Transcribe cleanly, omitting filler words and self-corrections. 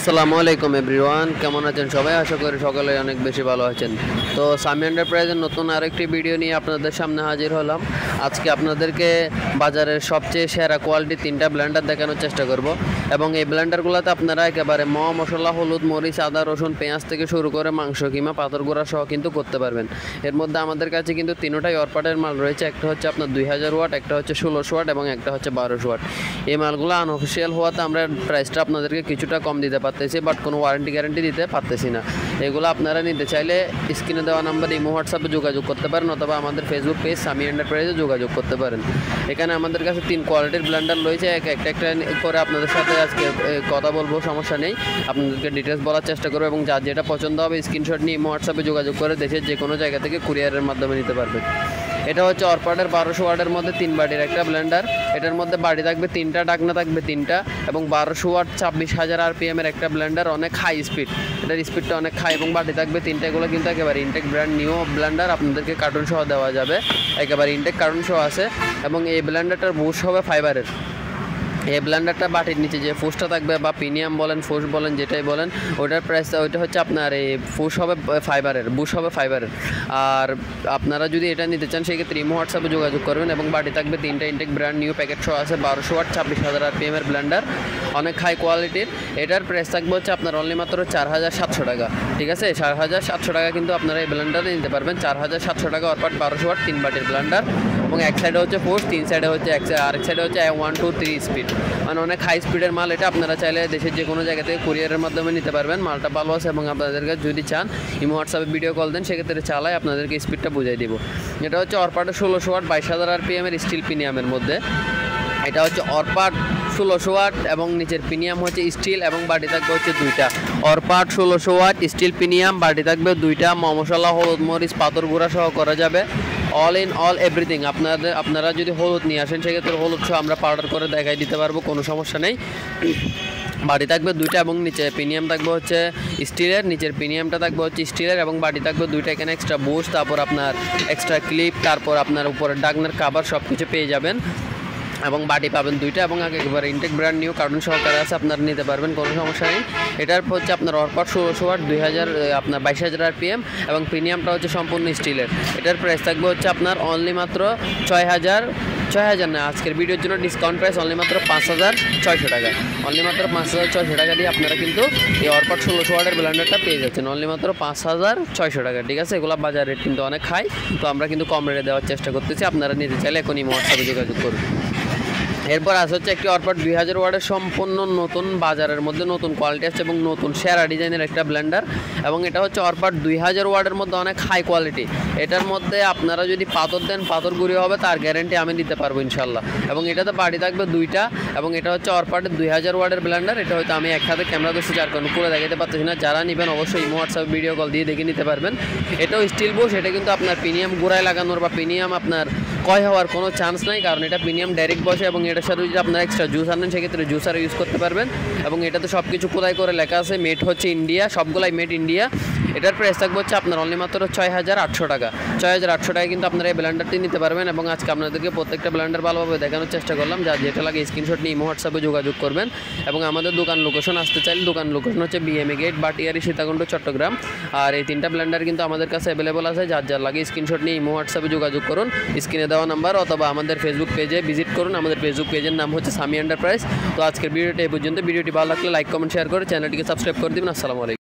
আসসালামু আলাইকুম এভরিওয়ান, কেমন আছেন সবাই? আশা করি সকলে অনেক বেশি ভালো আছেন। তো সামি এন্টারপ্রাইজের নতুন আরেকটি ভিডিও নিয়ে আপনাদের সামনে হাজির হলাম। আজকে আপনাদেরকে বাজারের সবচেয়ে সেরা কোয়ালিটি 3টা ব্লেন্ডার দেখানোর চেষ্টা করব এবং এই ব্লেন্ডারগুলোতে আপনারা একেবারে মশলা, হলুদ, মরিচ, আদা, রসুন, পেঁয়াজ থেকে শুরু করে মাংস কিমা, পাথর গুঁড়া সহ কিন্তু করতে পারবেন। এর মধ্যে আমাদের কাছে কিন্তু তিনটাই অরপাটের মাল রয়েছে। একটা হচ্ছে আপনার 2000 ওয়াট, একটা হচ্ছে 1600 ওয়াট এবং একটা হচ্ছে 1200 ওয়াট। এই মালগুলো আনঅফিসিয়াল হওয়াতে আমরা প্রাইসটা আপনাদেরকে কিছুটা কম দিতে পারতেছি, বাট কোনো ওয়ারেন্টি গ্যারান্টি দিতে পারতেছি না। এগুলো আপনারা নিতে চাইলে স্ক্রিনে দেওয়া নাম্বার ইমো হোয়াটসঅ্যাপে যোগাযোগ করতে পারেন অথবা আমাদের ফেসবুক পেজ সামি এন্টারপ্রাইজে যোগাযোগ করতে পারেন। এখানে আমাদের কাছে 3 কোয়ালিটির ব্লেন্ডার রয়েছে। একটা করে আপনাদের সাথে আজকে কথা বলবো, সমস্যা নেই। আপনাদেরকে ডিটেলস বলার চেষ্টা করবো এবং যার যেটা পছন্দ হবে স্ক্রিনশট নিয়ে ইমো হোয়াটসঅ্যাপে যোগাযোগ করে দেশের যে কোনো জায়গা থেকে কুরিয়ারের মাধ্যমে নিতে পারবেন। এটা হচ্ছে অরপাটের 1200 ওয়াটের মধ্যে 3 বাটির একটা ব্লেন্ডার। এটার মধ্যে বাটি থাকবে 3টা, ডাকনা থাকবে 3টা এবং 1200 ওয়াট 26,000 RPM এর একটা ব্লেন্ডার, অনেক হাই স্পিড। এটার স্পিডটা অনেক হাই এবং বাটি থাকবে 3টা। এগুলো কিন্তু একেবারে ইনটেক ব্র্যান্ড নিউ ব্লেন্ডার, আপনাদেরকে কার্টুন সহ দেওয়া যাবে, একেবারে ইনটেক কার্টুন সহ আছে। এবং এই ব্লেন্ডারটার বুশ হবে ফাইবারের। এই ব্লেন্ডারটা বাটির নিচে যে ফুসটা থাকবে বা প্রিমিয়াম বলেন, ফুস বলেন, যেটাই বলেন, ওইটার প্রাইসটা ওইটা হচ্ছে আপনার এই ফুস হবে ফাইবারের, বুশ হবে ফাইবারের। আর আপনারা যদি এটা নিতে চান সেক্ষেত্রে ইমো হোয়াটসঅ্যাপে যোগাযোগ করবেন এবং বাটি থাকবে 3টা ইনটেক ব্র্যান্ড নিউ প্যাকেট সহ আছে। 1200 ওয়াট 26,000 RPM এর ব্লেন্ডার, অনেক হাই কোয়ালিটির। এটার প্রাইস থাকবে হচ্ছে আপনার অনলি মাত্র 4700 টাকা। ঠিক আছে, 4700 টাকা কিন্তু আপনারা এই ব্লেন্ডারে নিতে পারবেন। 4700 টাকা অরপাট 1200 ওয়াট 3 বাটির ব্লেন্ডার এবং এক সাইডে হচ্ছে ফোর্স, 3 সাইডে হচ্ছে আরেক সাইডে হচ্ছে 1 2 3 স্পিড, মানে অনেক হাই স্পিডের মাল। এটা আপনারা চাইলে দেশের যে কোনো জায়গা থেকে কুরিয়ারের মাধ্যমে নিতে পারবেন। মালটা ভালো আছে এবং আপনাদেরকে যদি চান ইমো হোয়াটসঅ্যাপে ভিডিও কল দেন, সেক্ষেত্রে চালাই আপনাদেরকে স্পিডটা বুঝাই দিব। এটা হচ্ছে অরপাটের 1600 ওয়াট 22,000 RPM এর স্টিল প্রিমিয়ামের মধ্যে। এটা হচ্ছে অরপাট 1600 ওয়াট এবং নিচের প্রিমিয়াম হচ্ছে স্টিল এবং বাটি থাকবে হচ্ছে 2টা। অরপাট 1600 ওয়াট স্টিল প্রিমিয়াম, বাটি থাকবে 2টা। মশলা, হলুদ, মরিচ, পাথর গুঁড়া সহ করা যাবে। All in all everything. আপনারা যদি হলুদ নিয়ে আসেন সেক্ষেত্রে হলুদ সহ আমরা পাউডার করে দেখাই দিতে পারবো, কোনো সমস্যা নেই। বাটি থাকবে 2টা এবং নিচে প্রিমিয়াম থাকবে হচ্ছে স্টিলের, নিচের প্রিমিয়ামটা থাকবে হচ্ছে স্টিলের এবং বাটি থাকবে 2টা। এখানে এক্সট্রা বুশ, তারপর আপনার এক্সট্রা ক্লিপ, তারপর আপনার উপরে ডাকনার কাভার সব কিছু পেয়ে যাবেন এবং বাটি পাবেন 2টা এবং একেবারে ইনটেক ব্র্যান্ড নিউ কার্টুন সহকারে আছে, আপনারা নিতে পারবেন, কোনো সমস্যা নেই। এটার হচ্ছে আপনার অরপাট 1600 ওয়াট 2000 আপনার 22,000 RPM এবং প্রিমিয়ামটা হচ্ছে সম্পূর্ণ স্টিলের। এটার প্রাইস থাকবে হচ্ছে আপনার অনলি মাত্র 6,000 না, আজকের ভিডিওর জন্য ডিসকাউন্ট প্রাইস অনলি মাত্র 5,600 টাকা। অনলি মাত্র 5,600 টাকা দিয়ে আপনারা কিন্তু এই অরপাট 1600 ওয়াটের ব্লেন্ডারটা পেয়ে যাচ্ছেন অনলি মাত্র 5,600 টাকা। ঠিক আছে, এগুলো বাজার রেট কিন্তু অনেক হাই, তো আমরা কিন্তু কম রেটে দেওয়ার চেষ্টা করতেছি। আপনারা নিতে চাইলে এখনই হোয়াটসঅ্যাপে যোগাযোগ করুন। এরপর আসে হচ্ছে একটি অরপাট 2000 ওয়াটের সম্পূর্ণ নতুন, বাজারের মধ্যে নতুন কোয়ালিটি আছে এবং নতুন সেরা ডিজাইনের একটা ব্লেন্ডার এবং এটা হচ্ছে অরপাট 2000 ওয়াটের মধ্যে অনেক হাই কোয়ালিটি। এটার মধ্যে আপনারা যদি পাথর দেন, পাথর গুঁড়ি হবে, তার গ্যারেন্টি আমি দিতে পারবো ইনশাল্লাহ। এবং এটাতে বাটি থাকবে 2টা এবং এটা হচ্ছে অরপাটের 2000 ওয়াটের ব্লেন্ডার। এটা হয়তো আমি একসাথে ক্যামেরা ধরছি যার কারণে পুরো দেখাতে পারতেছি না। যারা নেবেন অবশ্যই ইমো হোয়াটসঅ্যাপ ভিডিও কল দিয়ে দেখে নিতে পারবেন। এটাও স্টিল বুশ, এটা কিন্তু আপনার প্রিমিয়াম গুঁড়ায় লাগানোর বা প্রিমিয়াম আপনার ক্ষয় হওয়ার কোনো চান্স নাই, কারণ এটা প্রিমিয়াম ডাইরেক্ট বসে এবং এটার সাথে যদি আপনারা এক্সট্রা জুস আনেন সেক্ষেত্রে জুসার ইউজ করতে পারবেন। এবং এটাতে সব কিছু কোথায় করে লেখা আছে, মেড হচ্ছে ইন্ডিয়া, সবগুলাই মেড ইন্ডিয়া। এটার প্রাইস থাকবে হচ্ছে আপনার অনলি মাত্র 6,800 টাকা। 6,800 টাকায় কিন্তু আপনারা এই ব্লেন্ডারটি নিতে পারবেন এবং আজকে আপনাদেরকে প্রত্যেকটা ব্লেন্ডার ভালোভাবে দেখানোর চেষ্টা করলাম। যার যেটা লাগে স্ক্রিনশট নিয়ে ইমো হোয়াটসঅ্যাপে যোগাযোগ করবেন। এবং আমাদের দোকান লোকেশন আসতে চাইলে দোকান লোকেশন হচ্ছে BMA গেট, বাটিয়ারি, সীতাকুণ্ড, চট্টগ্রাম। আর এই 3টা ব্লেন্ডার কিন্তু আমাদের কাছে অ্যাভেলেবল আছে। যার লাগে স্ক্রিনশট নিয়ে ইমো হোয়াটসঅ্যাপে যোগাযোগ করুন, স্ক্রিনে দেওয়া নাম্বার, অথবা আমাদের ফেসবুক পেজে ভিজিট করুন। আমাদের ফেসবুক পেজের নাম হচ্ছে সামি এন্টারপ্রাইজ। তো আজকের ভিডিওটি এই পর্যন্ত। ভিডিওটি ভালো লাগলে লাইক, কমেন্ট, শেয়ার করে চ্যানেলটিকে সাবস্ক্রাইব করে দিবেন। আসসালামু আলাইকুম।